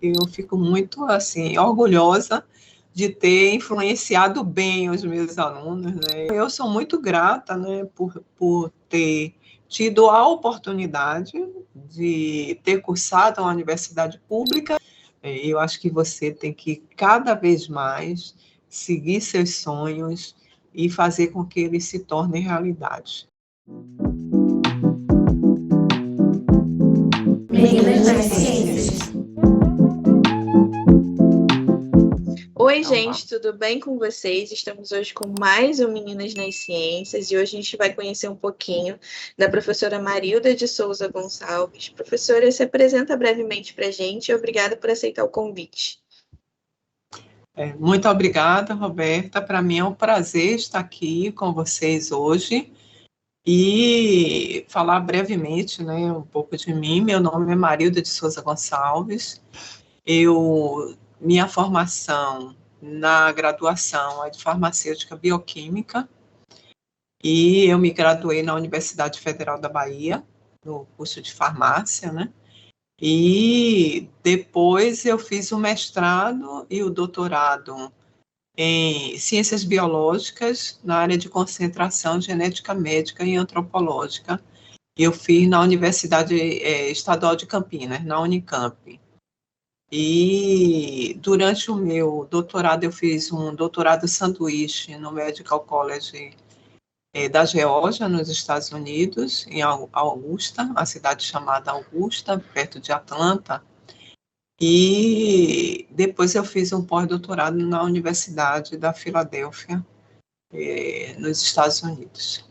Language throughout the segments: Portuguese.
Eu fico muito, assim, orgulhosa de ter influenciado bem os meus alunos, né? Eu sou muito grata, né, por ter tido a oportunidade de ter cursado uma universidade pública. Eu acho que você tem que cada vez mais seguir seus sonhos e fazer com que eles se tornem realidade. Meninas das Ciências. Oi, gente, tudo bem com vocês? Estamos hoje com mais um Meninas nas Ciências e hoje a gente vai conhecer um pouquinho da professora Marilda de Souza Gonçalves. Professora, se apresenta brevemente para a gente e obrigada por aceitar o convite. Muito obrigada, Roberta. Para mim é um prazer estar aqui com vocês hoje e falar brevemente, né, um pouco de mim. Meu nome é Marilda de Souza Gonçalves. Minha formação na graduação é de farmacêutica bioquímica e eu me graduei na Universidade Federal da Bahia, no curso de farmácia, né? E depois eu fiz o mestrado e o doutorado em ciências biológicas na área de concentração genética médica e antropológica. Eu fiz na Universidade Estadual de Campinas, na Unicamp. E durante o meu doutorado, eu fiz um doutorado sanduíche no Medical College da Geórgia, nos Estados Unidos, em Augusta, a cidade chamada Augusta, perto de Atlanta. E depois eu fiz um pós-doutorado na Universidade da Filadélfia, nos Estados Unidos.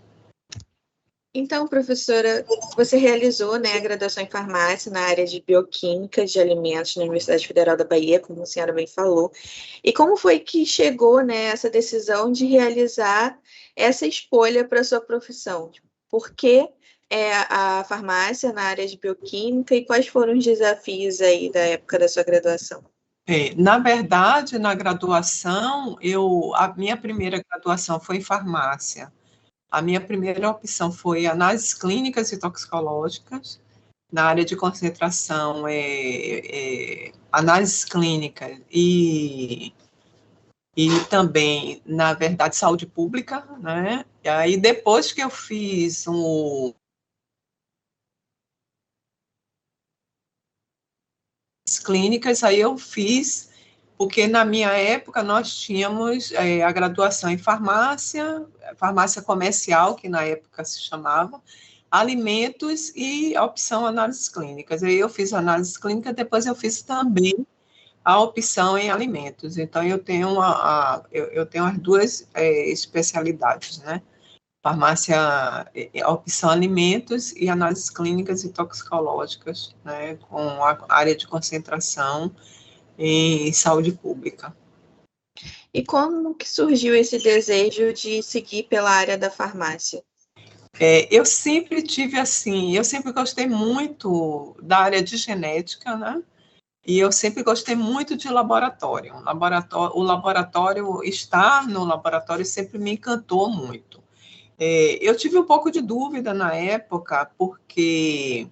Então, professora, você realizou, né, a graduação em farmácia na área de bioquímica de alimentos na Universidade Federal da Bahia, como a senhora bem falou. E como foi que chegou, né, essa decisão de realizar essa escolha para a sua profissão? Por que a farmácia na área de bioquímica e quais foram os desafios aí da época da sua graduação? Na verdade, na graduação, a minha primeira graduação foi em farmácia. A minha primeira opção foi análises clínicas e toxicológicas. Na área de concentração, análises clínicas e também, na verdade, saúde pública, né? E aí, depois que eu fiz clínicas, aí eu fiz, porque na minha época nós tínhamos a graduação em farmácia, farmácia comercial, que na época se chamava, alimentos e a opção análises clínicas. Aí eu fiz análises clínicas, depois eu fiz também a opção em alimentos. Então, eu tenho, eu tenho as duas especialidades, né? Farmácia, a opção alimentos e análises clínicas e toxicológicas, né? Com a área de concentração em saúde pública. E como que surgiu esse desejo de seguir pela área da farmácia? Eu sempre tive assim, eu sempre gostei muito da área de genética, né? E eu sempre gostei muito de laboratório. O laboratório, estar no laboratório sempre me encantou muito. Eu tive um pouco de dúvida na época, porque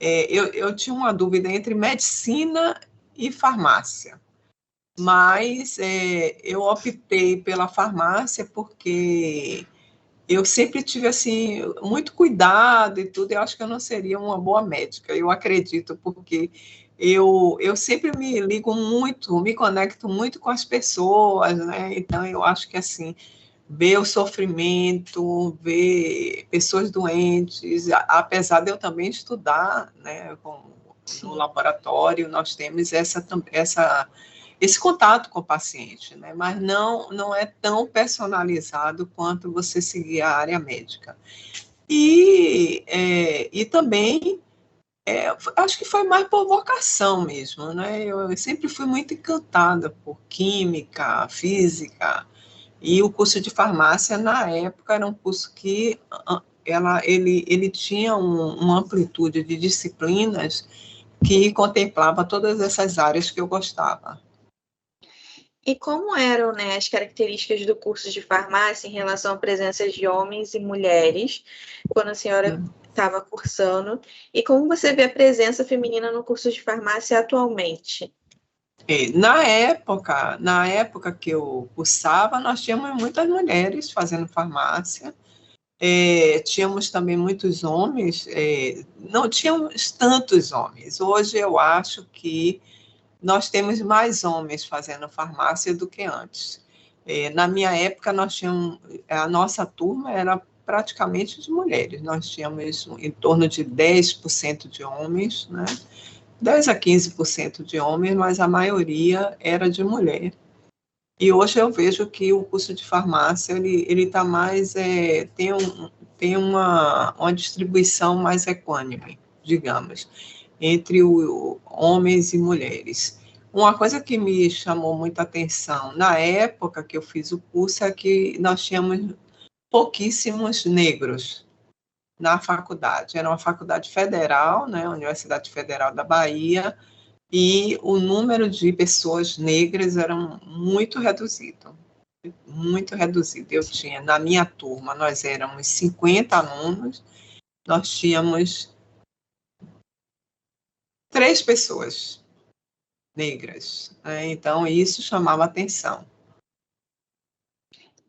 eu tinha uma dúvida entre medicina e farmácia. Mas eu optei pela farmácia porque eu sempre tive assim muito cuidado e tudo. Eu acho que eu não seria uma boa médica. Eu acredito porque eu sempre me ligo muito, me conecto muito com as pessoas, né? Então eu acho que assim ver o sofrimento, ver pessoas doentes, apesar de eu também estudar, né? No laboratório nós temos esse contato com o paciente, né? Mas não é tão personalizado quanto você seguir a área médica. E também, acho que foi mais por vocação mesmo, né? Eu sempre fui muito encantada por química, física, e o curso de farmácia, na época, era um curso que ele tinha uma amplitude de disciplinas que contemplava todas essas áreas que eu gostava. E como eram, né, as características do curso de farmácia em relação à presença de homens e mulheres, quando a senhora estava cursando, e como você vê a presença feminina no curso de farmácia atualmente? Na época que eu cursava, nós tínhamos muitas mulheres fazendo farmácia, tínhamos também muitos homens, não tínhamos tantos homens. Hoje eu acho que nós temos mais homens fazendo farmácia do que antes. Na minha época, a nossa turma era praticamente de mulheres, nós tínhamos em torno de 10% de homens, né? 10 a 15% de homens, mas a maioria era de mulher. E hoje eu vejo que o curso de farmácia, ele está mais, tem uma distribuição mais equânime, digamos, entre homens e mulheres. Uma coisa que me chamou muita atenção na época que eu fiz o curso é que nós tínhamos pouquíssimos negros na faculdade. Era uma faculdade federal, né, a Universidade Federal da Bahia, e o número de pessoas negras era muito reduzido, muito reduzido. Na minha turma, nós éramos 50 alunos, nós tínhamos 3 pessoas negras, né? Então isso chamava atenção.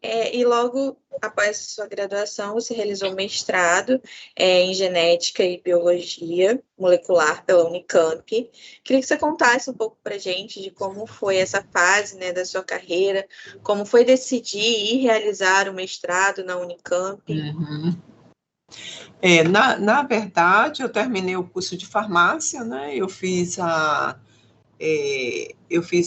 E logo após sua graduação, você realizou mestrado em genética e biologia molecular pela Unicamp. Queria que você contasse um pouco para a gente de como foi essa fase, né, da sua carreira, como foi decidir e realizar o mestrado na Unicamp. Uhum. Na verdade, eu terminei o curso de farmácia, né? Eu fiz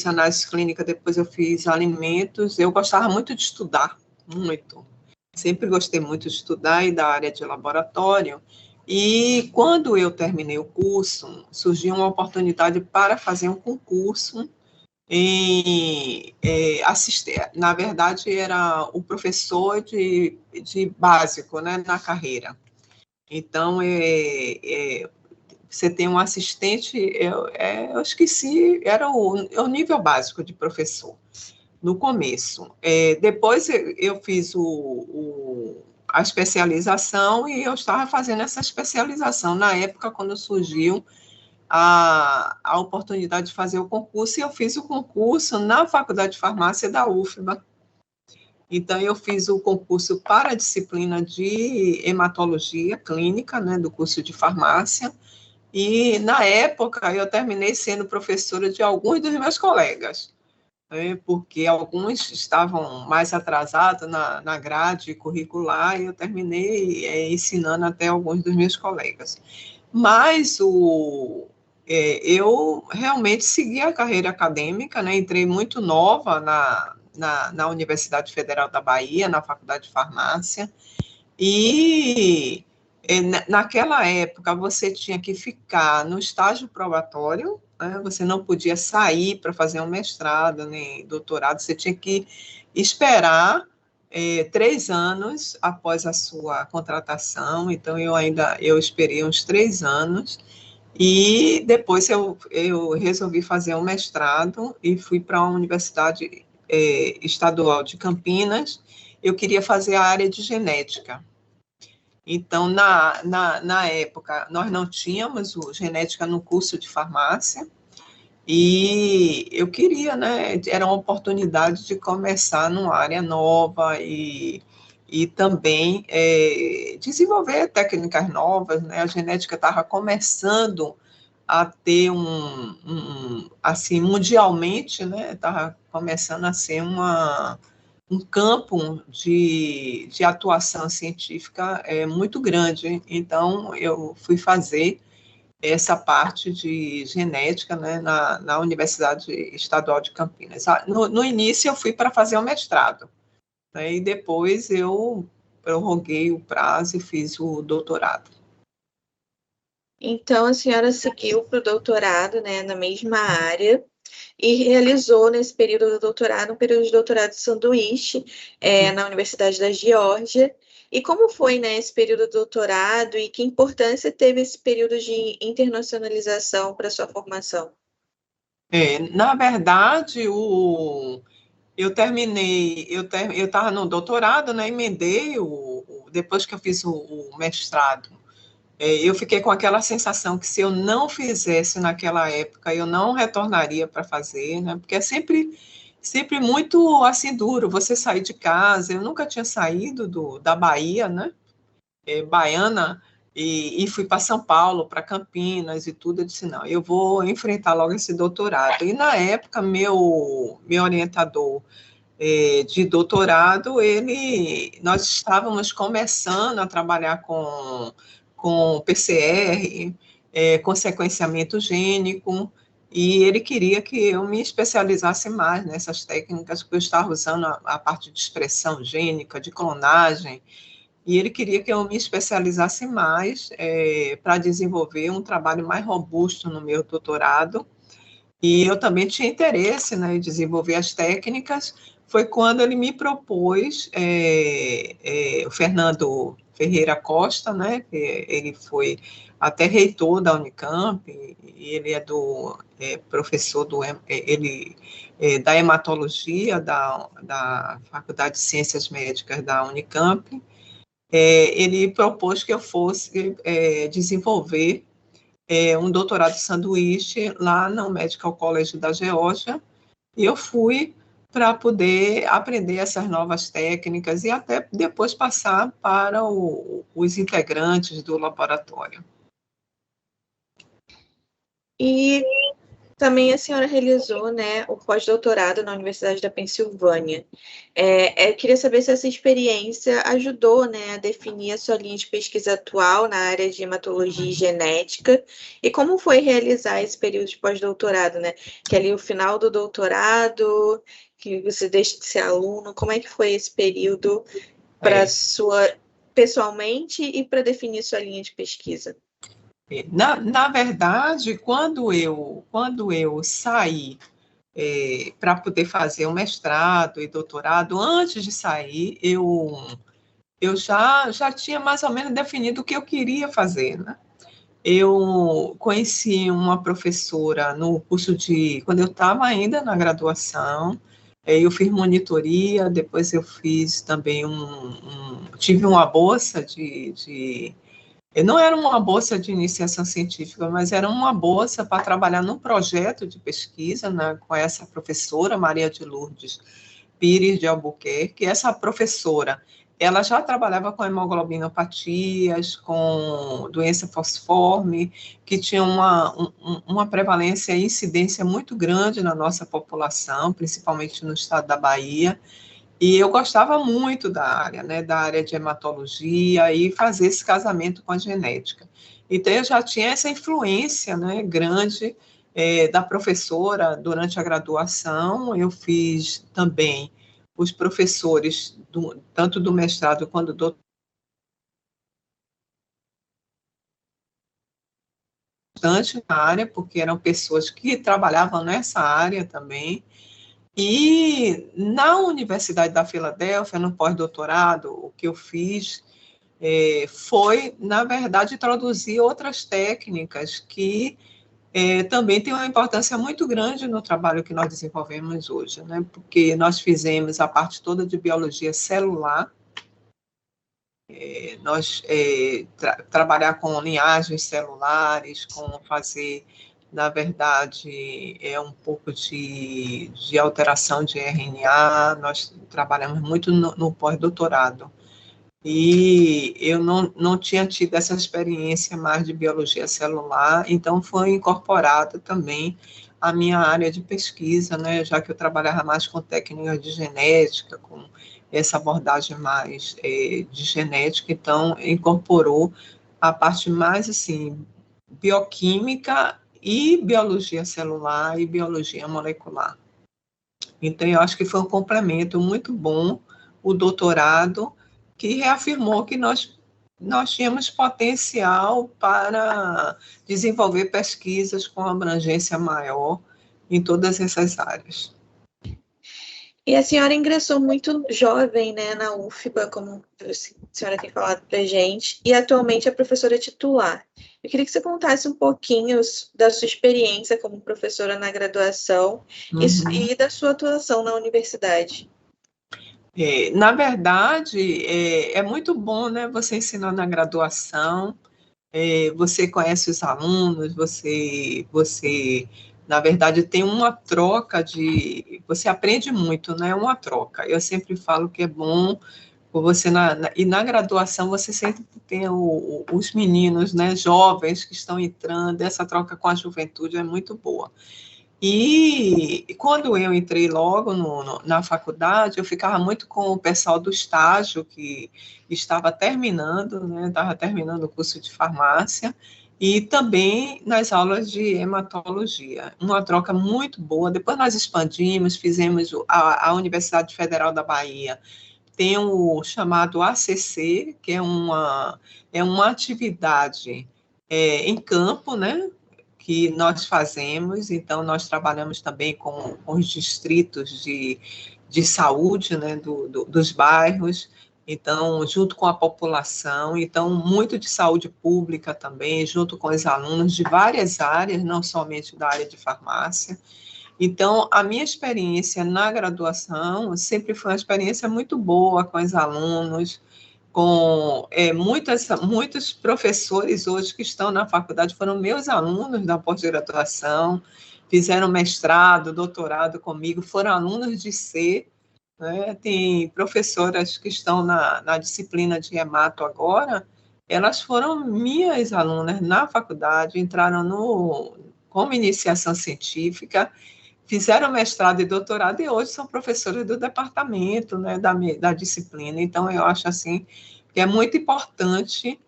análise clínica, depois eu fiz alimentos. Eu gostava muito de estudar, muito. Sempre gostei muito de estudar e da área de laboratório. E quando eu terminei o curso, surgiu uma oportunidade para fazer um concurso em assistir. Na verdade, era o professor de básico, né, na carreira. Então, você tem um assistente, eu esqueci, era o nível básico de professor, no começo. Depois eu fiz a especialização e eu estava fazendo essa especialização na época quando surgiu a oportunidade de fazer o concurso, e eu fiz o concurso na Faculdade de Farmácia da UFBA. Então, eu fiz o concurso para a disciplina de hematologia clínica, né, do curso de farmácia, e, na época, eu terminei sendo professora de alguns dos meus colegas, né, porque alguns estavam mais atrasados na grade curricular, e eu terminei ensinando até alguns dos meus colegas. Mas eu realmente segui a carreira acadêmica, né, entrei muito nova na Universidade Federal da Bahia, na Faculdade de Farmácia, e naquela época você tinha que ficar no estágio probatório, né, você não podia sair para fazer um mestrado nem doutorado, você tinha que esperar 3 anos após a sua contratação. Então eu esperei uns 3 anos, e depois eu resolvi fazer um mestrado e fui para a Universidade Estadual de Campinas. Eu queria fazer a área de genética. Então, na época, nós não tínhamos genética no curso de farmácia, e eu queria, né, era uma oportunidade de começar numa área nova e também desenvolver técnicas novas, né? A genética estava começando a ter assim, mundialmente, né, estava começando a ser um campo de atuação científica muito grande. Então, eu fui fazer essa parte de genética, né, na Universidade Estadual de Campinas. No início, eu fui para fazer o mestrado, né, e depois eu prorroguei o prazo e fiz o doutorado. Então, a senhora seguiu para o doutorado, né, na mesma área, e realizou nesse período do doutorado, um período de doutorado de sanduíche na Universidade da Geórgia. E como foi, né, esse período do doutorado, e que importância teve esse período de internacionalização para a sua formação? Na verdade, eu estava no doutorado, né, emendei depois que eu fiz o mestrado, Eu fiquei com aquela sensação que se eu não fizesse naquela época, eu não retornaria para fazer, né? Porque é sempre muito assim duro você sair de casa. Eu nunca tinha saído da Bahia, né? Baiana, e fui para São Paulo, para Campinas e tudo. Eu disse, não, eu vou enfrentar logo esse doutorado. E na época, meu orientador de doutorado, nós estávamos começando a trabalhar com PCR, com sequenciamento gênico, e ele queria que eu me especializasse mais nessas técnicas, porque eu estava usando a parte de expressão gênica, de clonagem, e ele queria que eu me especializasse mais para desenvolver um trabalho mais robusto no meu doutorado, e eu também tinha interesse, né, em desenvolver as técnicas. Foi quando ele me propôs, o Fernando Ferreira Costa, né, que ele foi até reitor da Unicamp, e ele professor da hematologia da Faculdade de Ciências Médicas da Unicamp. Ele propôs que eu fosse desenvolver um doutorado sanduíche lá no Medical College da Geórgia, e eu fui para poder aprender essas novas técnicas e até depois passar para os integrantes do laboratório. E também a senhora realizou, né, o pós-doutorado na Universidade da Pensilvânia. Eu queria saber se essa experiência ajudou, né, a definir a sua linha de pesquisa atual na área de hematologia e genética, e como foi realizar esse período de pós-doutorado, né? Que ali o final do doutorado, que você deixa de ser aluno, como é que foi esse período para pessoalmente e para definir sua linha de pesquisa? Na verdade, quando eu saí para poder fazer o mestrado e doutorado, antes de sair, eu já tinha mais ou menos definido o que eu queria fazer, né? Eu conheci uma professora no curso quando eu estava ainda na graduação, eu fiz monitoria, depois eu fiz também tive uma bolsa não era uma bolsa de iniciação científica, mas era uma bolsa para trabalhar num projeto de pesquisa, né, com essa professora, Maria de Lourdes Pires de Albuquerque. Essa professora, ela já trabalhava com hemoglobinopatias, com doença falciforme, que tinha uma prevalência e incidência muito grande na nossa população, principalmente no estado da Bahia. E eu gostava muito da área, né, da área de hematologia e fazer esse casamento com a genética. Então, eu já tinha essa influência, né, grande da professora durante a graduação. Eu fiz também os professores, tanto do mestrado quanto do doutorado na área, porque eram pessoas que trabalhavam nessa área também. E na Universidade da Filadélfia, no pós-doutorado, o que eu fiz foi, na verdade, introduzir outras técnicas que também têm uma importância muito grande no trabalho que nós desenvolvemos hoje, né? Porque nós fizemos a parte toda de biologia celular, nós trabalhar com linhagens celulares, com fazer, na verdade, um pouco de alteração de RNA. Nós trabalhamos muito no pós-doutorado. E eu não tinha tido essa experiência mais de biologia celular, então foi incorporada também a minha área de pesquisa, né, já que eu trabalhava mais com técnicas de genética, com essa abordagem mais de genética, então incorporou a parte mais, assim, bioquímica e biologia celular e biologia molecular. Então, eu acho que foi um complemento muito bom, o doutorado, que reafirmou que nós tínhamos potencial para desenvolver pesquisas com abrangência maior em todas essas áreas. E a senhora ingressou muito jovem, né, na UFBA, como a senhora tem falado para a gente, e atualmente é professora titular. Eu queria que você contasse um pouquinho da sua experiência como professora na graduação e da sua atuação na universidade. Na verdade, é muito bom, né, você ensinar na graduação, você conhece os alunos, na verdade, tem uma troca você aprende muito, né? Uma troca. Eu sempre falo que é bom você, e na graduação, você sempre tem os meninos, né, jovens que estão entrando, essa troca com a juventude é muito boa. E quando eu entrei logo na faculdade, eu ficava muito com o pessoal do estágio, que estava terminando, né? Estava terminando o curso de farmácia, e também nas aulas de hematologia. Uma troca muito boa. Depois nós expandimos, fizemos a Universidade Federal da Bahia, tem o chamado ACC, que é uma atividade em campo, né? Que nós fazemos, então nós trabalhamos também com os distritos de saúde, né, dos bairros, então, junto com a população, então, muito de saúde pública também, junto com os alunos de várias áreas, não somente da área de farmácia. Então, a minha experiência na graduação sempre foi uma experiência muito boa com os alunos, com muitos professores hoje que estão na faculdade foram meus alunos da pós-graduação, fizeram mestrado, doutorado comigo, foram alunos de C, né? Tem professoras que estão na disciplina de hemato agora, elas foram minhas alunas na faculdade, entraram como iniciação científica, fizeram mestrado e doutorado e hoje são professores do departamento, né, da disciplina. Então, eu acho assim que é muito importante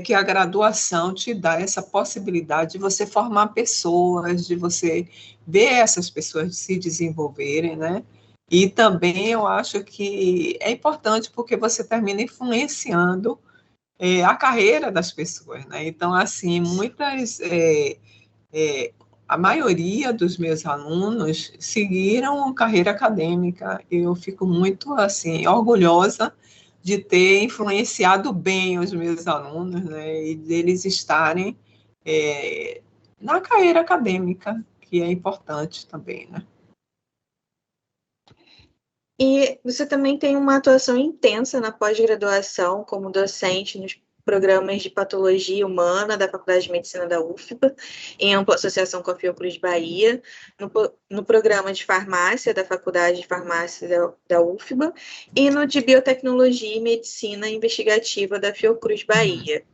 que a graduação te dá essa possibilidade de você formar pessoas, de você ver essas pessoas se desenvolverem, né? E também eu acho que é importante porque você termina influenciando a carreira das pessoas, né? Então, assim, a maioria dos meus alunos seguiram carreira acadêmica. Eu fico muito, assim, orgulhosa de ter influenciado bem os meus alunos, né, e deles estarem na carreira acadêmica, que é importante também, né. E você também tem uma atuação intensa na pós-graduação como docente nos programas de patologia humana da Faculdade de Medicina da UFBA, em ampla associação com a Fiocruz Bahia, no programa de farmácia da Faculdade de Farmácia da UFBA e no de Biotecnologia e Medicina Investigativa da Fiocruz Bahia.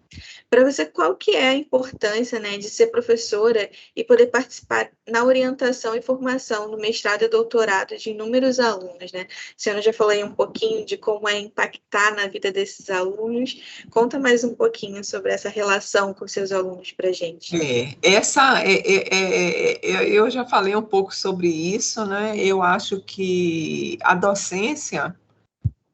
Para você, qual que é a importância, né, de ser professora e poder participar na orientação e formação no mestrado e doutorado de inúmeros alunos, né? A senhora já falou aí um pouquinho de como é impactar na vida desses alunos. Conta mais um pouquinho sobre essa relação com seus alunos para a gente. Eu já falei um pouco sobre isso, né? Eu acho que a docência,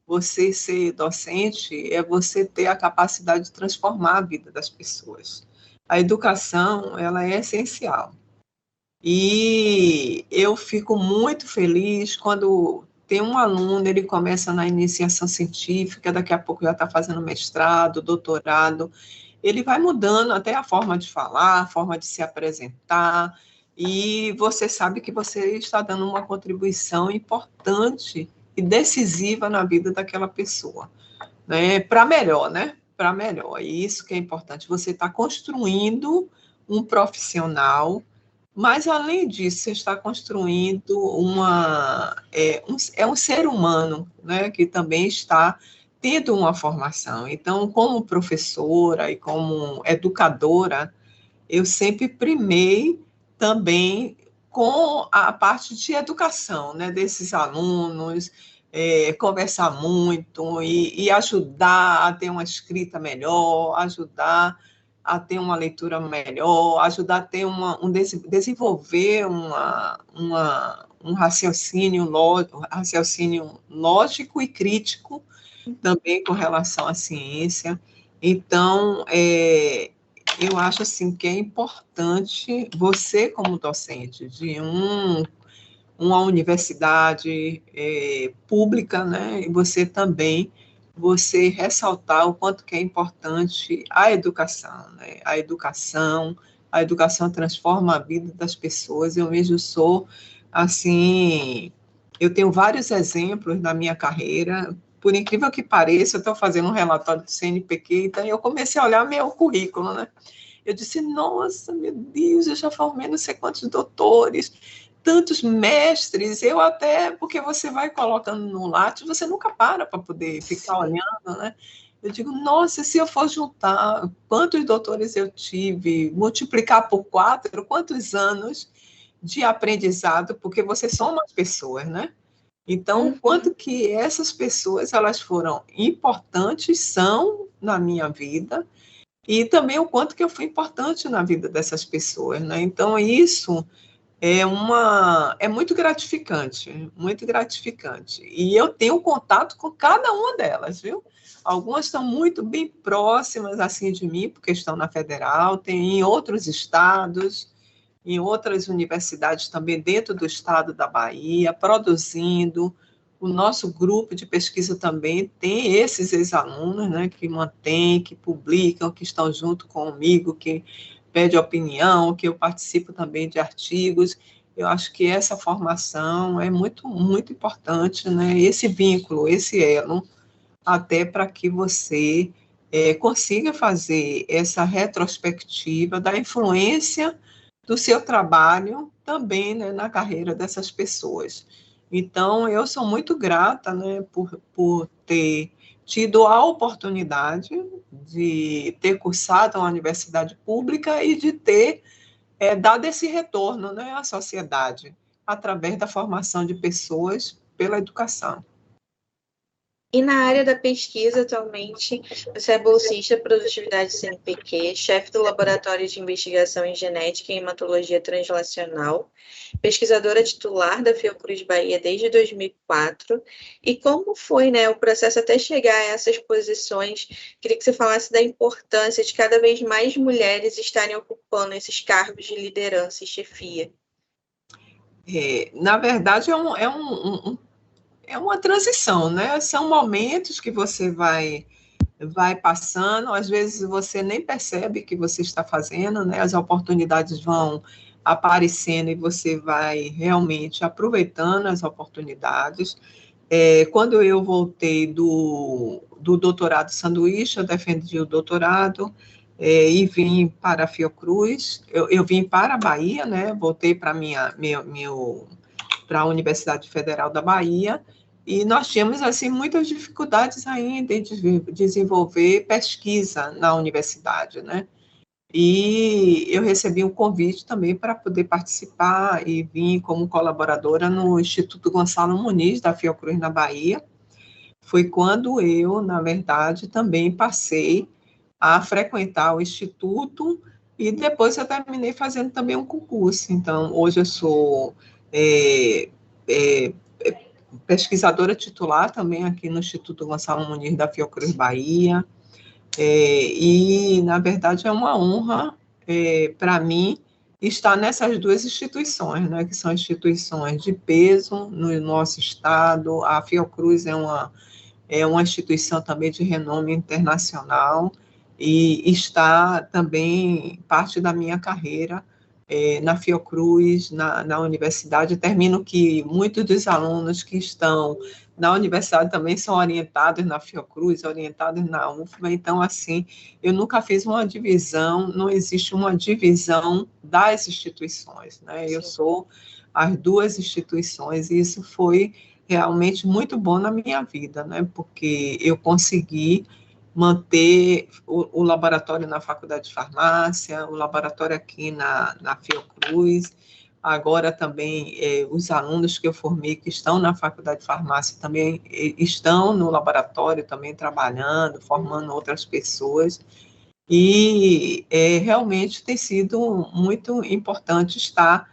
você ser docente é você ter a capacidade de transformar a vida das pessoas. A educação, ela é essencial. E eu fico muito feliz quando tem um aluno, ele começa na iniciação científica, daqui a pouco já está fazendo mestrado, doutorado, ele vai mudando até a forma de falar, a forma de se apresentar, e você sabe que você está dando uma contribuição importante e decisiva na vida daquela pessoa, né? Para melhor, né? Para melhor. E isso que é importante. Você está construindo um profissional, mas além disso, você está construindo um ser humano, né? Que também está tendo uma formação. Então, como professora e como educadora, eu sempre primei também com a parte de educação, né, desses alunos, conversar muito e ajudar a ter uma escrita melhor, ajudar a ter uma leitura melhor, ajudar a ter desenvolver um raciocínio lógico e crítico também com relação à ciência. Então, eu acho assim que é importante você, como docente de uma universidade pública, né, e você ressaltar o quanto que é importante a educação, né, a educação transforma a vida das pessoas. Eu mesmo sou, assim, eu tenho vários exemplos na minha carreira, por incrível que pareça, eu estou fazendo um relatório do CNPq, então eu comecei a olhar meu currículo, né? Eu disse, nossa, meu Deus, eu já formei não sei quantos doutores, tantos mestres, eu até, porque você vai colocando no Lattes, você nunca para poder ficar olhando, né? Eu digo, nossa, se eu for juntar quantos doutores eu tive, multiplicar por 4, quantos anos de aprendizado, porque você soma as pessoas, né? Então, o quanto que essas pessoas, elas foram importantes, são na minha vida, e também o quanto que eu fui importante na vida dessas pessoas, né? Então, isso é muito gratificante, muito gratificante. E eu tenho contato com cada uma delas, viu? Algumas estão muito bem próximas, assim, de mim, porque estão na federal, tem em outros estados, em outras universidades também dentro do estado da Bahia, produzindo. O nosso grupo de pesquisa também tem esses ex-alunos, né, que mantêm, que publicam, que estão junto comigo, que pede opinião, que eu participo também de artigos. Eu acho que essa formação é muito, muito importante, né, esse vínculo, esse elo, até para que você consiga fazer essa retrospectiva da influência do seu trabalho também, né, na carreira dessas pessoas. Então, eu sou muito grata, né, por ter tido a oportunidade de ter cursado uma universidade pública e de ter dado esse retorno, né, à sociedade, através da formação de pessoas pela educação. E na área da pesquisa, atualmente, você é bolsista Produtividade CNPq, chefe do Laboratório de Investigação em Genética e Hematologia Translacional, pesquisadora titular da Fiocruz Bahia desde 2004. E como foi, né, o processo até chegar a essas posições? Queria que você falasse da importância de cada vez mais mulheres estarem ocupando esses cargos de liderança e chefia. Na verdade, é uma transição, né? São momentos que você vai passando, às vezes você nem percebe que você está fazendo, né? As oportunidades vão aparecendo e você vai realmente aproveitando as oportunidades. Quando eu voltei do doutorado sanduíche, eu defendi o doutorado e vim para a Fiocruz, eu vim para a Bahia, né? Voltei para para a Universidade Federal da Bahia, e nós tínhamos, assim, muitas dificuldades ainda em desenvolver pesquisa na universidade, né? E eu recebi um convite também para poder participar e vim como colaboradora no Instituto Gonçalo Muniz, da Fiocruz, na Bahia. Foi quando eu, na verdade, também passei a frequentar o Instituto e depois eu terminei fazendo também um concurso. Então, hoje eu sou é, é, pesquisadora titular também aqui no Instituto Gonçalo Muniz da Fiocruz Bahia, e, na verdade, é uma honra para mim estar nessas duas instituições, né, que são instituições de peso no nosso estado. A Fiocruz é uma instituição também de renome internacional e está também parte da minha carreira na Fiocruz, na universidade. Termino que muitos dos alunos que estão na universidade também são orientados na Fiocruz, orientados na UFBA. Então, assim, eu nunca fiz uma divisão, não existe uma divisão das instituições, né? Eu sou as duas instituições, e isso foi realmente muito bom na minha vida, né? Porque eu consegui manter o laboratório na Faculdade de Farmácia, o laboratório aqui na Fiocruz, agora também os alunos que eu formei que estão na Faculdade de Farmácia também estão no laboratório também trabalhando, formando outras pessoas, e realmente tem sido muito importante estar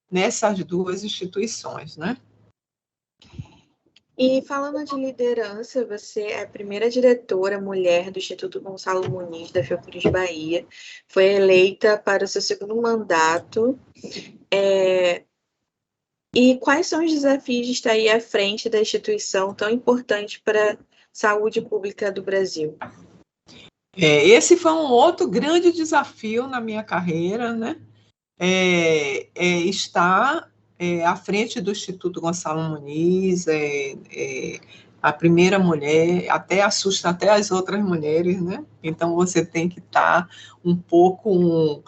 nessas duas instituições, né? E falando de liderança, você é a primeira diretora mulher do Instituto Gonçalo Muniz, da Fiocruz Bahia, foi eleita para o seu segundo mandato. E quais são os desafios de estar aí à frente da instituição tão importante para a saúde pública do Brasil? Esse foi um outro grande desafio na minha carreira, né? Estar à frente do Instituto Gonçalo Muniz, a primeira mulher, até assusta até as outras mulheres, né? Então, você tem que estar um pouco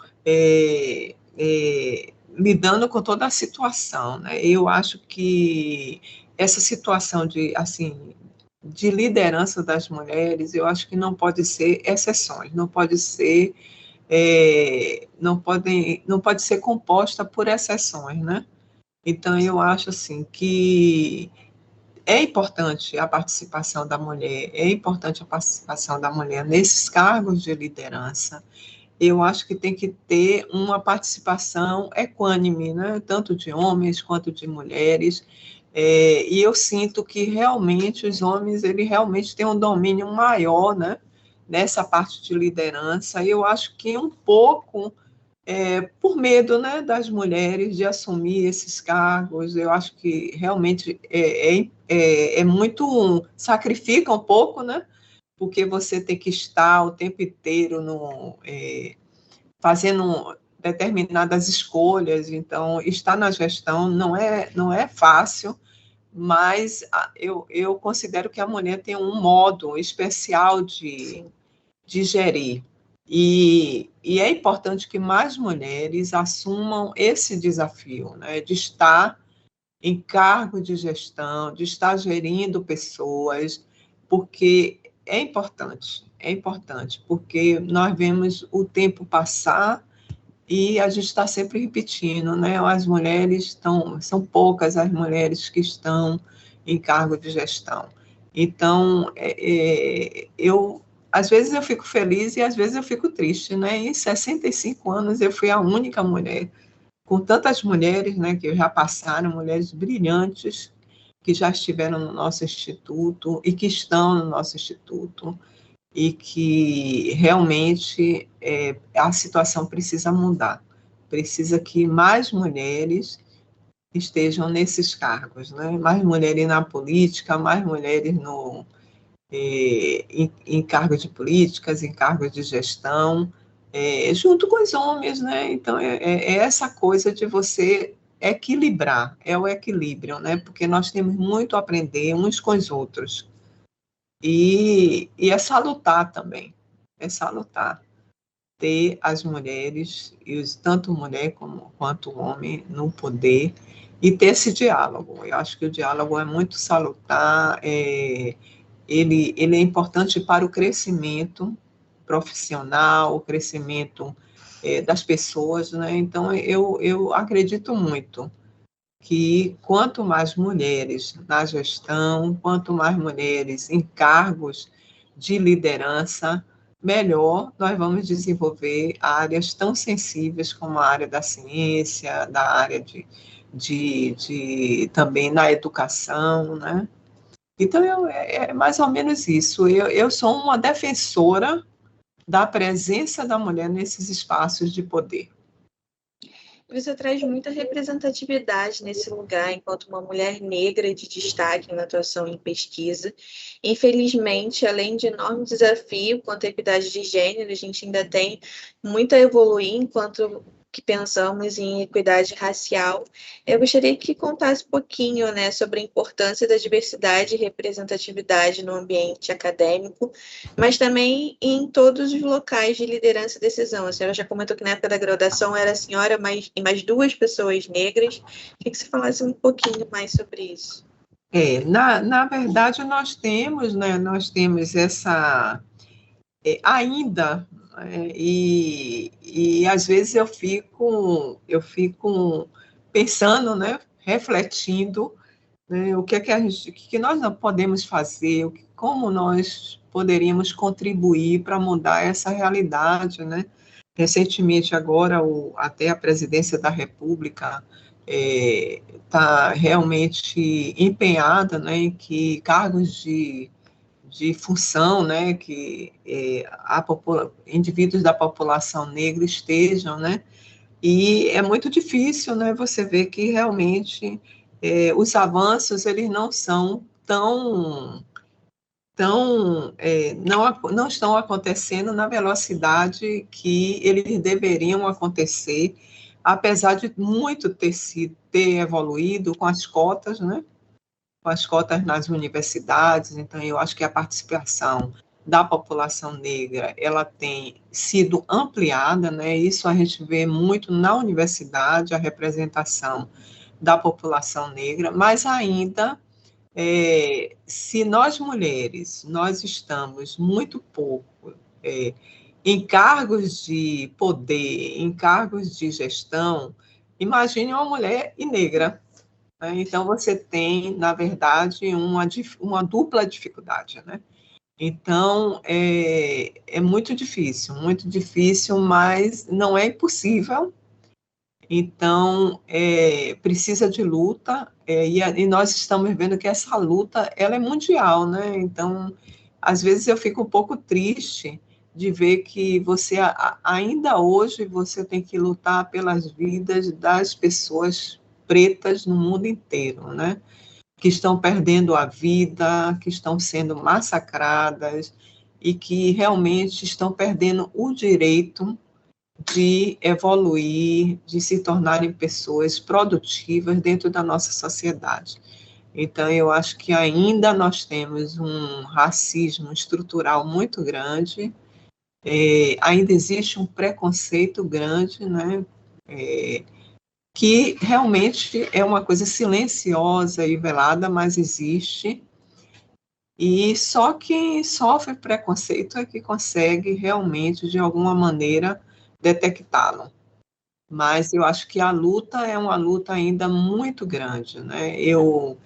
lidando com toda a situação, né? Eu acho que essa situação de, assim, de liderança das mulheres, eu acho que não pode ser exceções, não pode ser não pode ser composta por exceções, né? Então, eu acho assim que é importante a participação da mulher, é importante a participação da mulher nesses cargos de liderança. Eu acho que tem que ter uma participação equânime, né? Tanto de homens quanto de mulheres. E eu sinto que realmente os homens, ele realmente têm um domínio maior, né? Nessa parte de liderança. Eu acho que um pouco por medo, né, das mulheres de assumir esses cargos. Eu acho que realmente é muito, sacrifica um pouco, né, porque você tem que estar o tempo inteiro fazendo determinadas escolhas, então estar na gestão não é fácil, mas eu considero que a mulher tem um modo especial de gerir. E é importante que mais mulheres assumam esse desafio, né, de estar em cargo de gestão, de estar gerindo pessoas, porque é importante, porque nós vemos o tempo passar e a gente está sempre repetindo, né, as mulheres são poucas as mulheres que estão em cargo de gestão. Então, às vezes eu fico feliz e às vezes eu fico triste, né? Em 65 anos eu fui a única mulher, com tantas mulheres, né, que já passaram, mulheres brilhantes, que já estiveram no nosso instituto e que estão no nosso instituto, e que realmente a situação precisa mudar. Precisa que mais mulheres estejam nesses cargos, né? Mais mulheres na política, mais mulheres em cargos de políticas, em cargos de gestão, junto com os homens, né? Então, é essa coisa de você equilibrar, é o equilíbrio, né? Porque nós temos muito a aprender uns com os outros. E é salutar também, é salutar ter as mulheres, tanto mulher quanto homem, no poder, e ter esse diálogo. Eu acho que o diálogo é muito salutar, ele é importante para o crescimento profissional, o crescimento das pessoas, né? Então, eu acredito muito que quanto mais mulheres na gestão, quanto mais mulheres em cargos de liderança, melhor nós vamos desenvolver áreas tão sensíveis como a área da ciência, da área também na educação, né? Então, é mais ou menos isso. Eu sou uma defensora da presença da mulher nesses espaços de poder. Você traz muita representatividade nesse lugar, enquanto uma mulher negra de destaque na atuação em pesquisa. Infelizmente, além de enorme desafio quanto à equidade de gênero, a gente ainda tem muito a evoluir enquanto que pensamos em equidade racial. Eu gostaria que contasse um pouquinho, né, sobre a importância da diversidade e representatividade no ambiente acadêmico, mas também em todos os locais de liderança e decisão. A senhora já comentou que na época da graduação era a senhora e mais duas pessoas negras. Queria que você falasse um pouquinho mais sobre isso. Na verdade, nós temos essa, ainda, e às vezes eu fico pensando, né, refletindo, né, o que é que nós não podemos fazer, como nós poderíamos contribuir para mudar essa realidade, né? Recentemente, agora, até a presidência da República está realmente empenhada, né, em que cargos de função, né, que indivíduos da população negra estejam, né, e é muito difícil, né, você ver que realmente os avanços, eles não são não estão acontecendo na velocidade que eles deveriam acontecer, apesar de muito ter evoluído com as cotas, né, com as cotas nas universidades. Então, eu acho que a participação da população negra, ela tem sido ampliada, né? Isso a gente vê muito na universidade, a representação da população negra, mas ainda, se nós mulheres, nós estamos muito pouco em cargos de poder, em cargos de gestão, imagine uma mulher e negra, né? Então, você tem, na verdade, uma dupla dificuldade, né? Então, é muito difícil, mas não é impossível. Então, precisa de luta, e nós estamos vendo que essa luta, ela é mundial, né? Então, às vezes eu fico um pouco triste de ver que ainda hoje, você tem que lutar pelas vidas das pessoas pretas no mundo inteiro, né? Que estão perdendo a vida, que estão sendo massacradas e que realmente estão perdendo o direito de evoluir, de se tornarem pessoas produtivas dentro da nossa sociedade. Então, eu acho que ainda nós temos um racismo estrutural muito grande, ainda existe um preconceito grande, né? Que realmente é uma coisa silenciosa e velada, mas existe, e só quem sofre preconceito é que consegue realmente, de alguma maneira, detectá-lo. Mas eu acho que a luta é uma luta ainda muito grande, né? Eu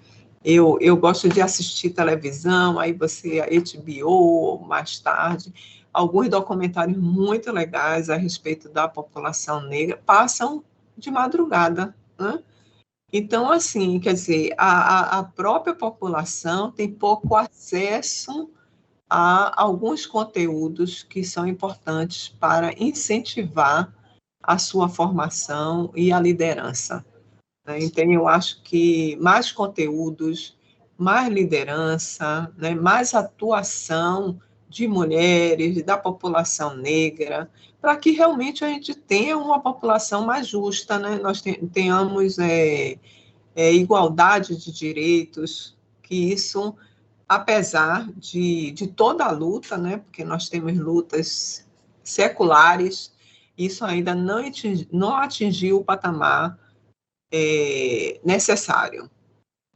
gosto de assistir televisão, aí você, a HBO, mais tarde, alguns documentários muito legais a respeito da população negra passam de madrugada, né? Então, assim, quer dizer, a própria população tem pouco acesso a alguns conteúdos que são importantes para incentivar a sua formação e a liderança, né? Então, eu acho que mais conteúdos, mais liderança, né? Mais atuação de mulheres, da população negra, para que realmente a gente tenha uma população mais justa, né? Nós tenhamos igualdade de direitos, que isso, apesar de toda a luta, né? Porque nós temos lutas seculares, isso ainda não atingiu o patamar necessário.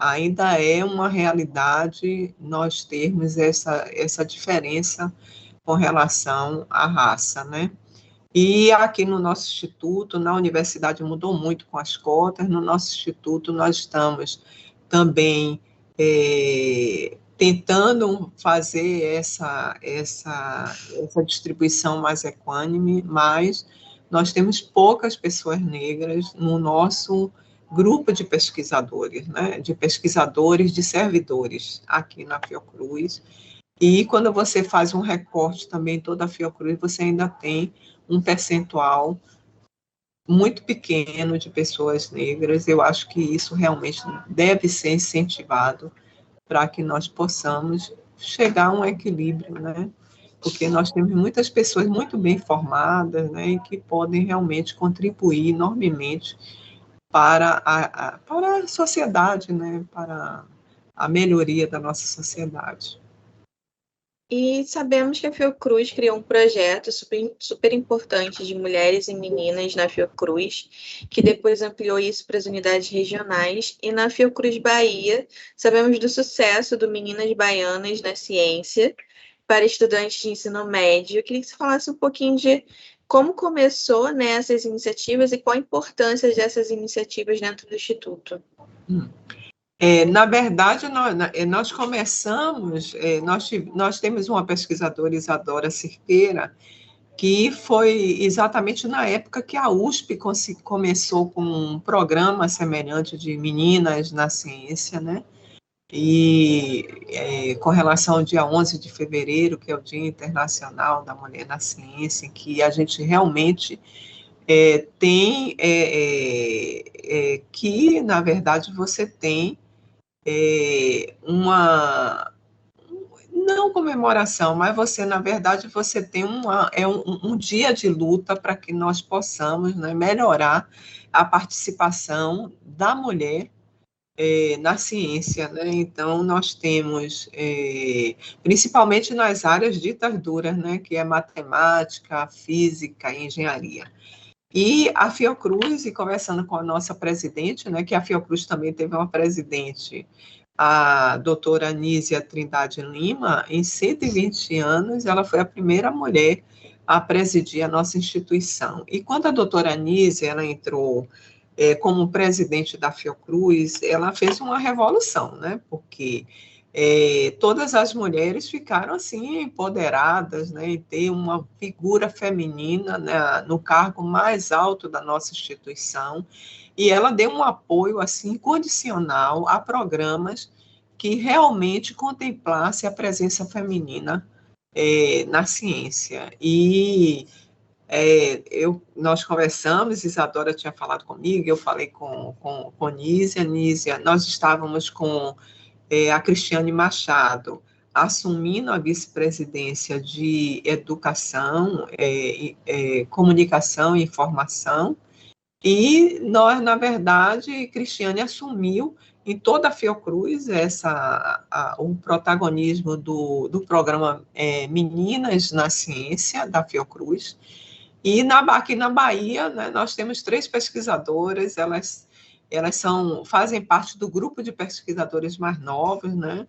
Ainda é uma realidade nós termos essa diferença com relação à raça, né? E aqui no nosso instituto, na universidade, mudou muito com as cotas. No nosso instituto, nós estamos também tentando fazer essa distribuição mais equânime, mas nós temos poucas pessoas negras no nosso grupo de pesquisadores, né, de servidores aqui na Fiocruz. E quando você faz um recorte também toda a Fiocruz, você ainda tem um percentual muito pequeno de pessoas negras. Eu acho que isso realmente deve ser incentivado para que nós possamos chegar a um equilíbrio, né? Porque nós temos muitas pessoas muito bem formadas, né, e que podem realmente contribuir enormemente para a sociedade, né, para a melhoria da nossa sociedade. E sabemos que a Fiocruz criou um projeto super importante de mulheres e meninas na Fiocruz, que depois ampliou isso para as unidades regionais. E na Fiocruz Bahia, sabemos do sucesso do Meninas Baianas na Ciência para estudantes de ensino médio. Eu queria que você falasse um pouquinho de como começou, né, essas iniciativas e qual a importância dessas iniciativas dentro do Instituto. Na verdade, nós começamos, nós temos uma pesquisadora, Isadora Cerqueira, que foi exatamente na época que a USP começou com um programa semelhante de meninas na ciência, né? E com relação ao dia 11 de fevereiro, que é o Dia Internacional da Mulher na Ciência, em que a gente realmente tem que, na verdade, você tem uma não comemoração, mas você, na verdade, você tem um dia de luta para que nós possamos, né, melhorar a participação da mulher na ciência, né? Então, nós temos, principalmente nas áreas ditas duras, né? Que é matemática, física e engenharia. E a Fiocruz, e conversando com a nossa presidente, né? Que a Fiocruz também teve uma presidente, a doutora Anísia Trindade Lima, em 120 anos, ela foi a primeira mulher a presidir a nossa instituição. E quando a doutora Anísia, ela entrou como presidente da Fiocruz, ela fez uma revolução, né? Porque todas as mulheres ficaram assim empoderadas, né? E ter uma figura feminina, né, no cargo mais alto da nossa instituição. E ela deu um apoio assim incondicional a programas que realmente contemplasse a presença feminina na ciência. E nós conversamos, Isadora tinha falado comigo, eu falei com Nízia, nós estávamos com a Cristiane Machado assumindo a vice-presidência de Educação, Comunicação e Informação, e nós, na verdade, Cristiane assumiu em toda a Fiocruz o protagonismo do programa Meninas na Ciência, da Fiocruz. E aqui na Bahia, né, nós temos 3 pesquisadoras, elas fazem parte do grupo de pesquisadores mais novos, né?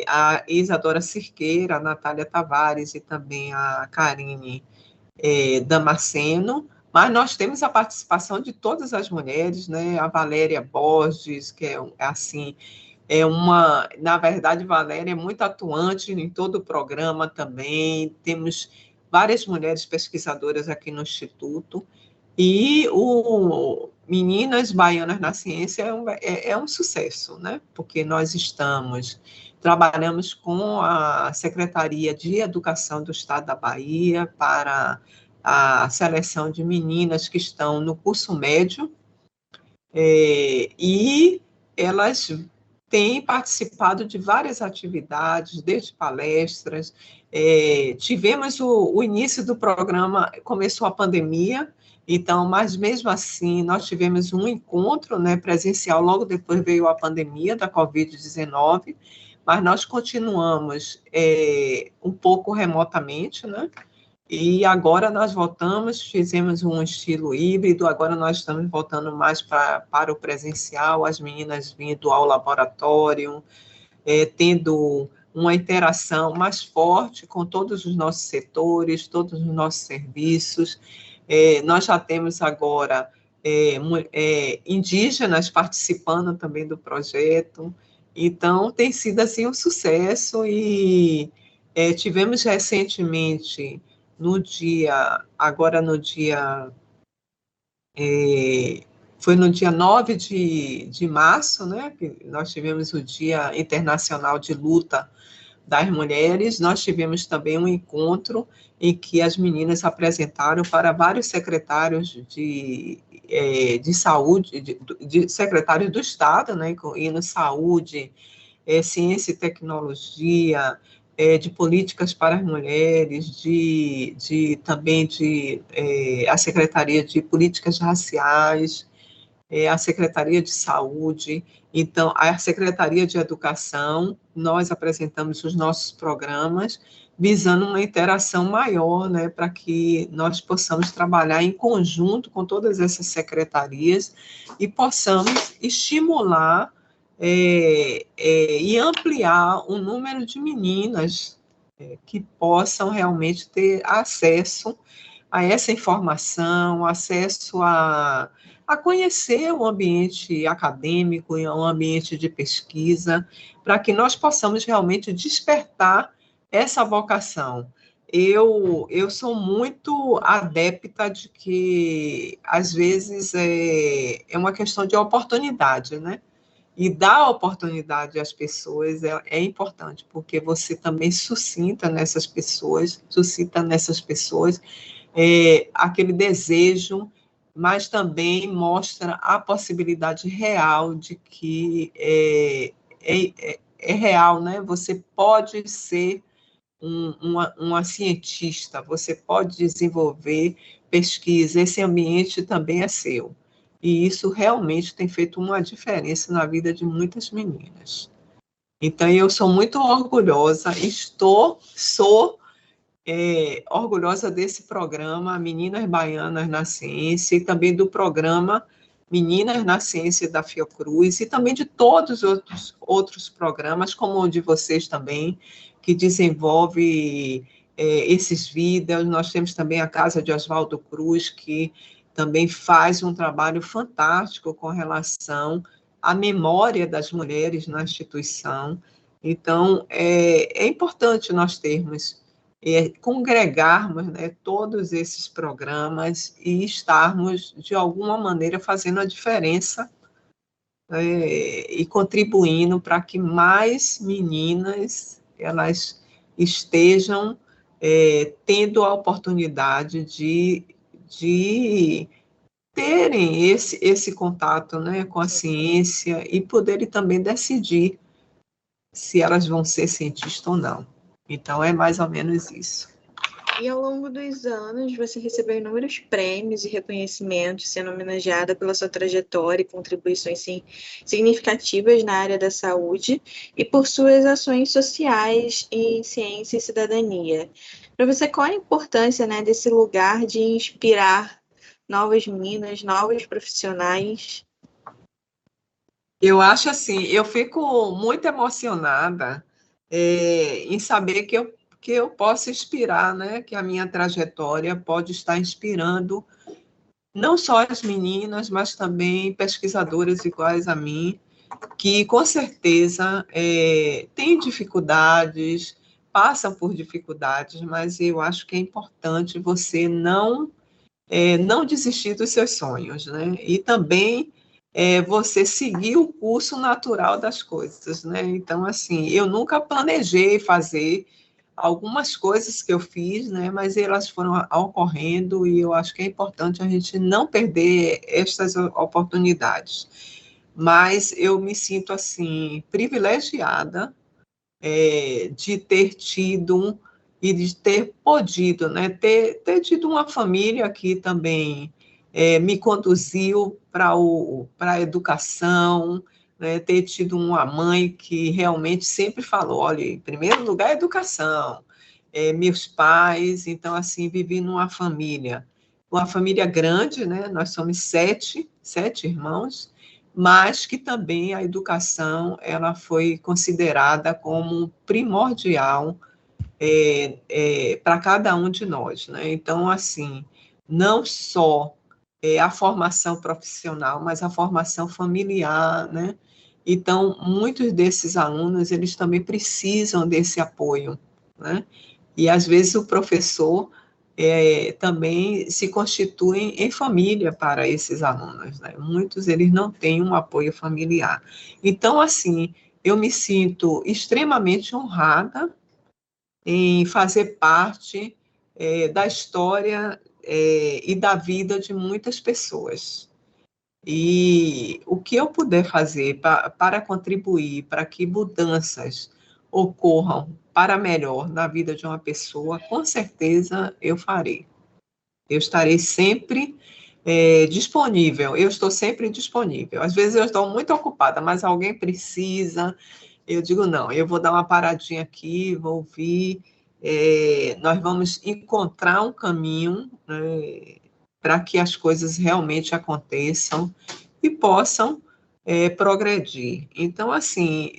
A Isadora Cirqueira, a Natália Tavares e também a Karine Damasceno, mas nós temos a participação de todas as mulheres, né? A Valéria Borges, que assim, na verdade, Valéria é muito atuante em todo o programa também, temos várias mulheres pesquisadoras aqui no Instituto, e o Meninas Baianas na Ciência é um sucesso, né? Porque nós trabalhamos com a Secretaria de Educação do Estado da Bahia para a seleção de meninas que estão no curso médio, e elas têm participado de várias atividades, desde palestras. Tivemos o início do programa, começou a pandemia, então, mas mesmo assim, nós tivemos um encontro, né, presencial, logo depois veio a pandemia da Covid-19, mas nós continuamos um pouco remotamente, né? E agora nós voltamos, fizemos um estilo híbrido, agora nós estamos voltando mais para o presencial, as meninas vindo ao laboratório, tendo uma interação mais forte com todos os nossos setores, todos os nossos serviços. Nós já temos agora indígenas participando também do projeto, então tem sido assim um sucesso, e tivemos recentemente foi no dia 9 de março, né, que nós tivemos o Dia Internacional de Luta das Mulheres. Nós tivemos também um encontro em que as meninas apresentaram para vários secretários de saúde, de secretários do Estado, né, incluindo saúde, ciência e tecnologia, de políticas para as mulheres, também a Secretaria de Políticas Raciais, a Secretaria de Saúde. Então, a Secretaria de Educação, nós apresentamos os nossos programas, visando uma interação maior, né, para que nós possamos trabalhar em conjunto com todas essas secretarias e possamos estimular e ampliar o número de meninas que possam realmente ter acesso a essa informação, acesso a conhecer o ambiente acadêmico e o ambiente de pesquisa, para que nós possamos realmente despertar essa vocação. Eu sou muito adepta de que, às vezes, é uma questão de oportunidade, né? E dar oportunidade às pessoas é importante, porque você também suscita nessas pessoas aquele desejo, mas também mostra a possibilidade real de que é real, né? Você pode ser uma cientista, você pode desenvolver pesquisa, esse ambiente também é seu. e isso realmente tem feito uma diferença na vida de muitas meninas. Então, eu sou muito orgulhosa, sou orgulhosa desse programa Meninas Baianas na Ciência, e também do programa Meninas na Ciência da Fiocruz, e também de todos os outros programas, como o de vocês também, que desenvolve esses vídeos. Nós temos também a Casa de Oswaldo Cruz, que também faz um trabalho fantástico com relação à memória das mulheres na instituição. Então, é importante nós termos, congregarmos, né, todos esses programas e estarmos, de alguma maneira, fazendo a diferença e contribuindo para que mais meninas elas estejam tendo a oportunidade de terem esse contato, né, com a ciência e poderem também decidir se elas vão ser cientistas ou não. Então, é mais ou menos isso. E ao longo dos anos, você recebeu inúmeros prêmios e reconhecimentos, sendo homenageada pela sua trajetória e contribuições significativas na área da saúde e por suas ações sociais em ciência e cidadania. Para você, qual a importância, né, desse lugar de inspirar novas meninas, novos profissionais? Eu acho assim, eu fico muito emocionada em saber que eu posso inspirar, né? Que a minha trajetória pode estar inspirando não só as meninas, mas também pesquisadoras iguais a mim, que com certeza têm dificuldades, passam por dificuldades, mas eu acho que é importante você não desistir dos seus sonhos, né? E também você seguir o curso natural das coisas, né? Então, assim, eu nunca planejei fazer algumas coisas que eu fiz, né? Mas elas foram ocorrendo e eu acho que é importante a gente não perder estas oportunidades. Mas eu me sinto, assim, privilegiada de ter tido e de ter podido, né, ter tido uma família que também me conduziu para a educação, né, ter tido uma mãe que realmente sempre falou, olha, em primeiro lugar, a educação, meus pais, então, assim, vivi numa família, uma família grande, né, nós somos sete irmãos, mas que também a educação ela foi considerada como primordial para cada um de nós, né? Então, assim, não só a formação profissional, mas a formação familiar, né? Então, muitos desses alunos, eles também precisam desse apoio, né? E, às vezes, o professor também se constitui em família para esses alunos, né? Muitos, eles não têm um apoio familiar. Então, assim, eu me sinto extremamente honrada em fazer parte da história e da vida de muitas pessoas. E o que eu puder fazer para contribuir para que mudanças ocorram para melhor na vida de uma pessoa, com certeza eu farei. Eu estarei sempre disponível, eu estou sempre disponível. Às vezes eu estou muito ocupada, mas alguém precisa, eu digo, não, eu vou dar uma paradinha aqui, vou ouvir, nós vamos encontrar um caminho, né, para que as coisas realmente aconteçam e possam progredir. Então, assim,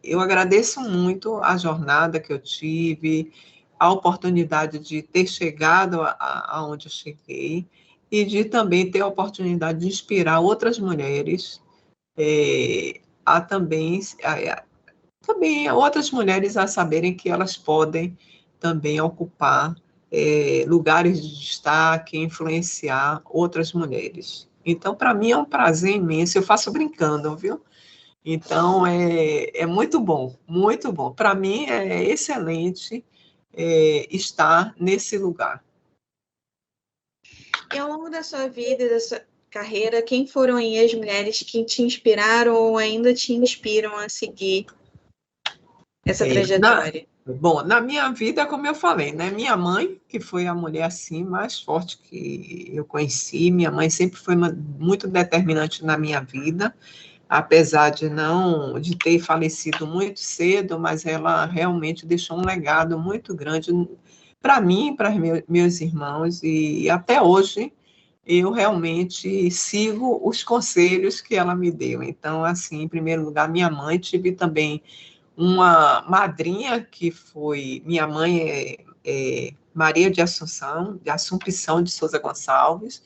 eu agradeço muito a jornada que eu tive, a oportunidade de ter chegado aonde eu cheguei e de também ter a oportunidade de inspirar outras mulheres a também outras mulheres a saberem que elas podem também ocupar lugares de destaque, influenciar outras mulheres. Então, para mim é um prazer imenso, eu faço brincando, viu? Então, é muito bom, muito bom. Para mim é excelente estar nesse lugar. E ao longo da sua vida e da sua carreira, quem foram aí as mulheres que te inspiraram ou ainda te inspiram a seguir essa trajetória? Bom, na minha vida, como eu falei, né? Minha mãe, que foi a mulher assim mais forte que eu conheci, minha mãe sempre foi muito determinante na minha vida, apesar de ter falecido muito cedo, mas ela realmente deixou um legado muito grande para mim, para meus irmãos, e até hoje eu realmente sigo os conselhos que ela me deu. Então, assim, em primeiro lugar, minha mãe, tive também uma madrinha que foi, minha mãe é Maria de Assumpção de Souza Gonçalves,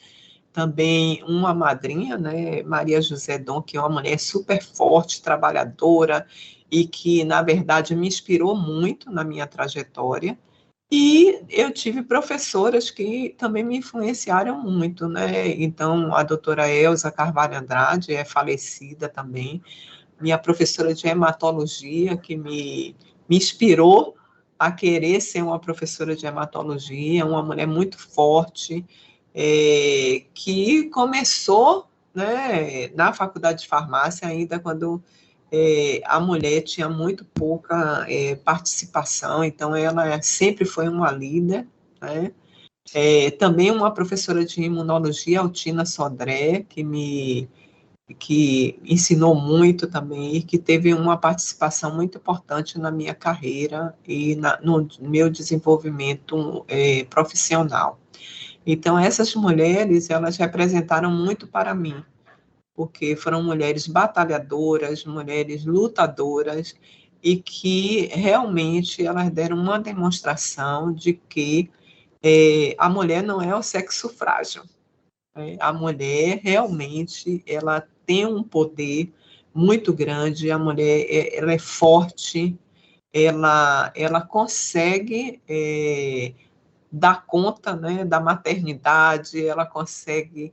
também uma madrinha, né, Maria José Dom, que é uma mulher super forte, trabalhadora, e que, na verdade, me inspirou muito na minha trajetória. E eu tive professoras que também me influenciaram muito, né? Então, a doutora Elza Carvalho Andrade é falecida também, minha professora de hematologia, que me inspirou a querer ser uma professora de hematologia, uma mulher muito forte, que começou, né, na faculdade de farmácia, ainda quando a mulher tinha muito pouca participação, então ela sempre foi uma líder, né? Também uma professora de imunologia, Altina Sodré, que ensinou muito também, e que teve uma participação muito importante na minha carreira e no meu desenvolvimento profissional. Então, essas mulheres, elas representaram muito para mim, porque foram mulheres batalhadoras, mulheres lutadoras, e que realmente elas deram uma demonstração de que a mulher não é o sexo frágil. A mulher realmente ela tem um poder muito grande, a mulher ela é forte, ela consegue dar conta, né, da maternidade, ela consegue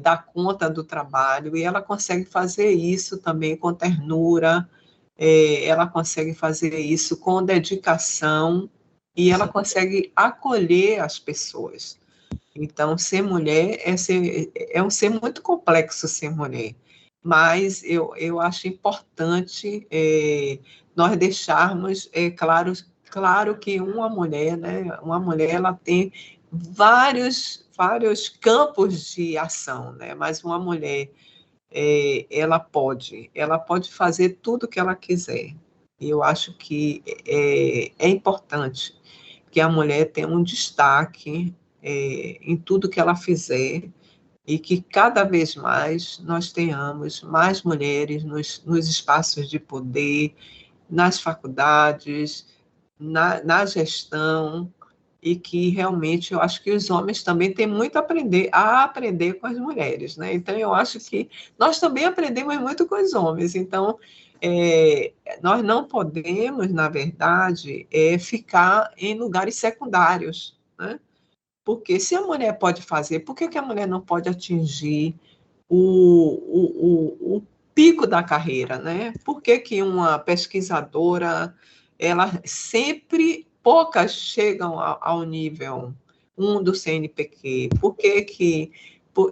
dar conta do trabalho, e ela consegue fazer isso também com ternura, ela consegue fazer isso com dedicação, e ela consegue acolher as pessoas. Então, ser mulher é um ser muito complexo ser mulher, mas eu acho importante nós deixarmos claro que uma mulher, né, uma mulher ela tem vários campos de ação, né, mas uma mulher ela pode fazer tudo o que ela quiser. E eu acho que é importante que a mulher tenha um destaque em tudo que ela fizer, e que cada vez mais nós tenhamos mais mulheres nos espaços de poder, nas faculdades, na gestão, e que realmente eu acho que os homens também têm muito a aprender com as mulheres, né? Então eu acho que nós também aprendemos muito com os homens. Então nós não podemos, na verdade, ficar em lugares secundários, né? Porque se a mulher pode fazer, por que a mulher não pode atingir o pico da carreira, né? Por que uma pesquisadora, ela sempre, poucas chegam ao nível 1 do CNPq?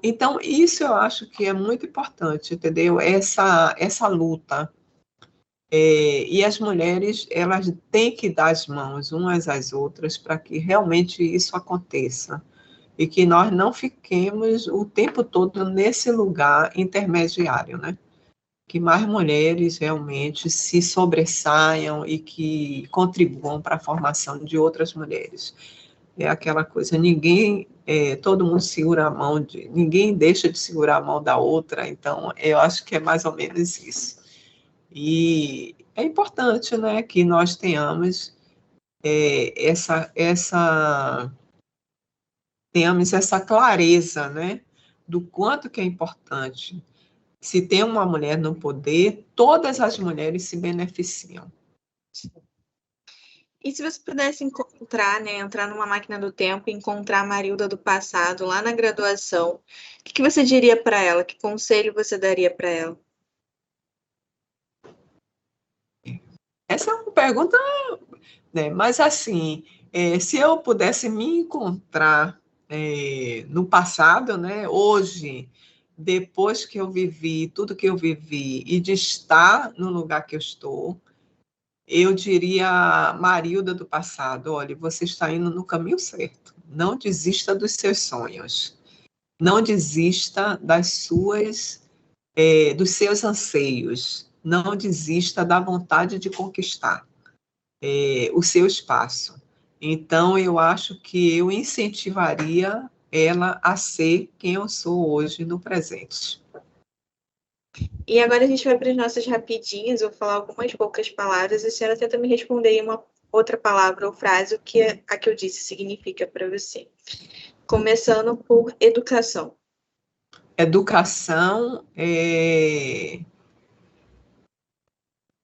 Então, isso eu acho que é muito importante, entendeu? Essa luta. E as mulheres, elas têm que dar as mãos umas às outras para que realmente isso aconteça, e que nós não fiquemos o tempo todo nesse lugar intermediário, né? Que mais mulheres realmente se sobressaiam e que contribuam para a formação de outras mulheres. É aquela coisa, todo mundo segura a mão ninguém deixa de segurar a mão da outra, então eu acho que é mais ou menos isso. E é importante, né, que nós tenhamos tenhamos essa clareza, né, do quanto que é importante. Se tem uma mulher no poder, todas as mulheres se beneficiam. E se você pudesse encontrar, né, entrar numa máquina do tempo e encontrar a Marilda do passado, lá na graduação, o que você diria para ela? Que conselho você daria para ela? Essa é uma pergunta, né, mas assim, se eu pudesse me encontrar no passado, né, hoje, depois que eu vivi tudo que eu vivi e de estar no lugar que eu estou, eu diria a Marilda do passado: olha, você está indo no caminho certo. Não desista dos seus sonhos. Não desista dos seus anseios. Não desista da vontade de conquistar o seu espaço. Então, eu acho que eu incentivaria ela a ser quem eu sou hoje no presente. E agora a gente vai para as nossas rapidinhas, eu vou falar algumas poucas palavras, e a senhora tenta me responder aí uma outra palavra ou frase, o que a que eu disse significa para você. Começando por educação. Educação,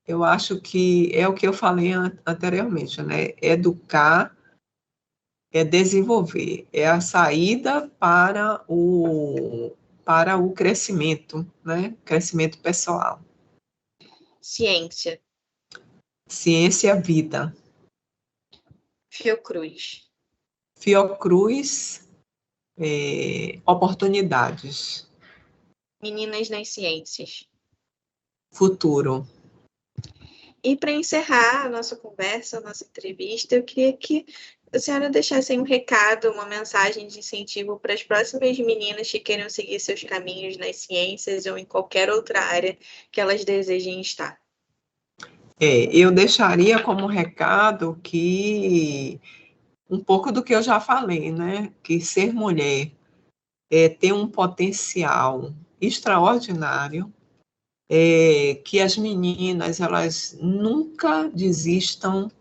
eu acho que é o que eu falei anteriormente, né? Educar é desenvolver, é a saída para o crescimento, né? Crescimento pessoal. Ciência. Ciência, vida. Fiocruz. Fiocruz, oportunidades. Meninas nas ciências. Futuro. E para encerrar a nossa conversa, a nossa entrevista, eu queria que a senhora deixasse aí um recado, uma mensagem de incentivo para as próximas meninas que queiram seguir seus caminhos nas ciências ou em qualquer outra área que elas desejem estar. Eu deixaria como recado que um pouco do que eu já falei, né? Que ser mulher tem um potencial extraordinário, que as meninas elas nunca desistam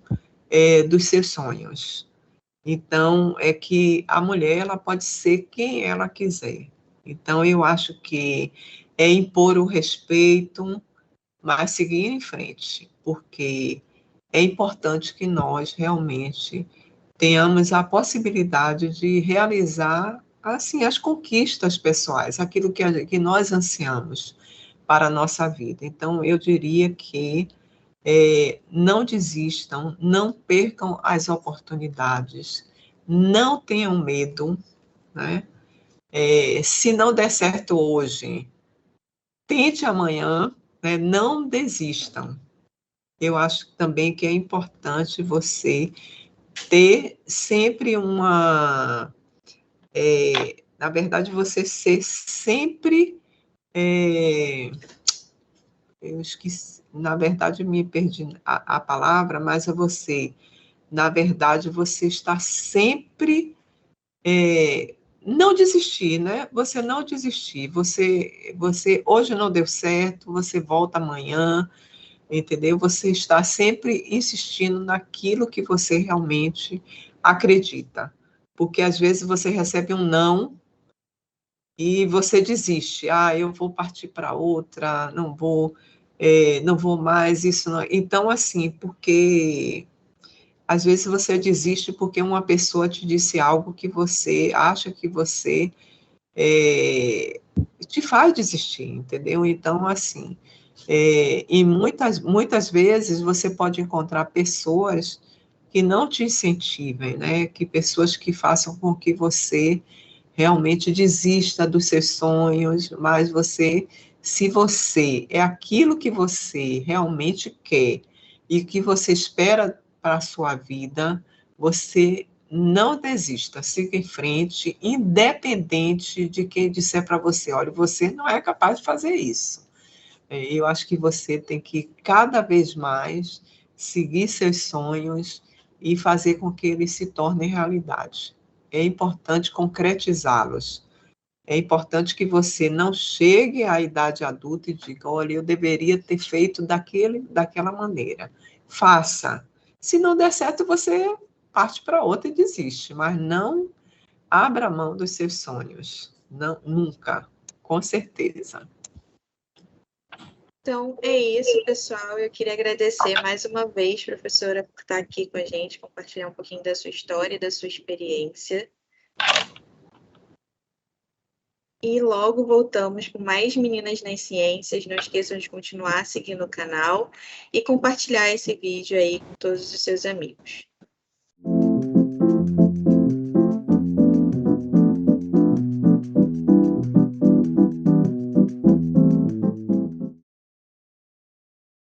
dos seus sonhos. Então, é que a mulher ela pode ser quem ela quiser. Então, eu acho que é impor o respeito, mas seguir em frente, porque é importante que nós realmente tenhamos a possibilidade de realizar assim as conquistas pessoais, aquilo que nós ansiamos para a nossa vida. Então, eu diria que não desistam, não percam as oportunidades, não tenham medo, né? Se não der certo hoje, tente amanhã, né? Não desistam. Eu acho também que é importante você ter sempre na verdade, você ser sempre, eu esqueci, na verdade, me perdi a palavra, mas é você, na verdade, você está sempre, não desistir, né? Você não desistir, você hoje não deu certo, você volta amanhã, entendeu? Você está sempre insistindo naquilo que você realmente acredita, porque às vezes você recebe um não e você desiste. Eu vou partir para outra, não vou mais, isso não. Então, assim, porque às vezes você desiste porque uma pessoa te disse algo que você acha que você te faz desistir, entendeu? Então, assim, e muitas vezes você pode encontrar pessoas que não te incentivem, né? Que pessoas que façam com que você realmente desista dos seus sonhos, mas se você é aquilo que você realmente quer e que você espera para a sua vida, você não desista, siga em frente, independente de quem disser para você: olha, você não é capaz de fazer isso. Eu acho que você tem que cada vez mais seguir seus sonhos e fazer com que eles se tornem realidade. É importante concretizá-los. É importante que você não chegue à idade adulta e diga: olha, eu deveria ter feito daquela maneira. Faça. Se não der certo, você parte para outra e desiste, mas não abra mão dos seus sonhos. Não, nunca, com certeza. Então, é isso, pessoal. Eu queria agradecer mais uma vez, professora, por estar aqui com a gente, compartilhar um pouquinho da sua história e da sua experiência. E logo voltamos com mais Meninas nas Ciências. Não esqueçam de continuar seguindo o canal e compartilhar esse vídeo aí com todos os seus amigos.